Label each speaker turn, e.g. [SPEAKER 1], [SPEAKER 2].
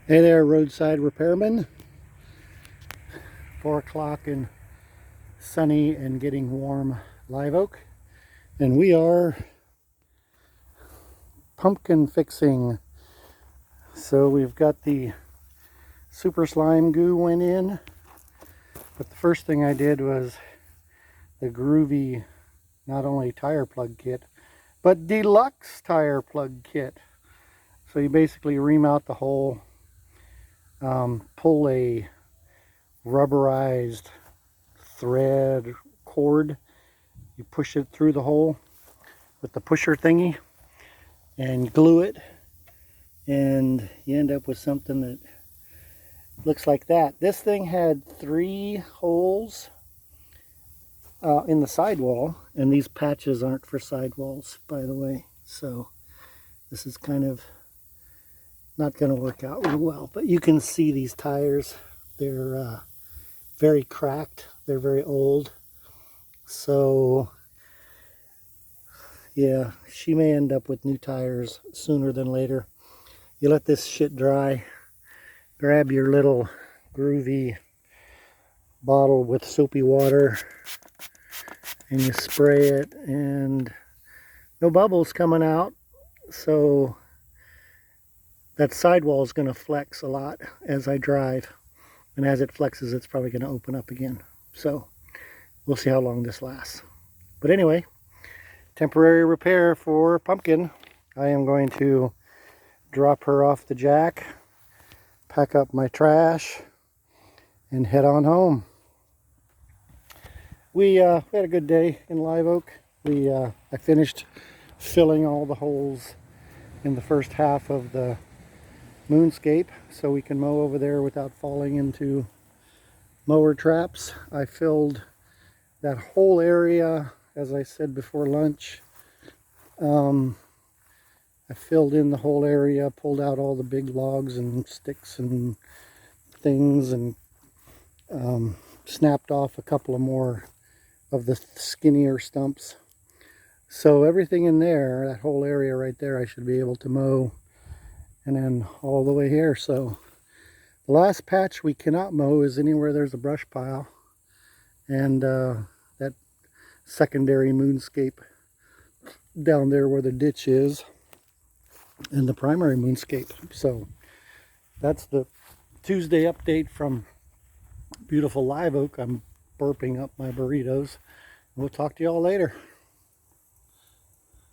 [SPEAKER 1] Hey there, roadside repairman. 4 o'clock and sunny and getting warm live oak. And we are pumpkin fixing. So we've got the super slime goo went in. But the first thing I did was the groovy, not only tire plug kit, but deluxe tire plug kit. So you basically ream out the hole, pull a rubberized thread cord, you push it through the hole with the pusher thingy and glue it, and you end up with something that looks like that. This thing had 3 holes in the sidewall, and these patches aren't for sidewalls, by the way, so this is kind of not going to work out real well. But you can see these tires, they're very cracked, they're very old, so yeah, she may end up with new tires sooner than later. You let this shit dry, grab your little groovy bottle with soapy water, and you spray it, and no bubbles coming out, so that sidewall is going to flex a lot as I drive, and as it flexes it's probably going to open up again. So we'll see how long this lasts. But anyway, temporary repair for Pumpkin. I am going to drop her off the jack, pack up my trash, and head on home. We had a good day in Live Oak. I finished filling all the holes in the first half of the moonscape so we can mow over there without falling into mower traps. I filled that whole area, as I said before lunch. I filled in the whole area, pulled out all the big logs and sticks and things, and snapped off a couple of more of the skinnier stumps. So everything in there, that whole area right there, I should be able to mow, and then all the way here. So the last patch we cannot mow is anywhere there's a brush pile, and that secondary moonscape down there where the ditch is, and the primary moonscape. So that's the Tuesday update from beautiful Live Oak. I'm burping up my burritos. We'll talk to y'all later.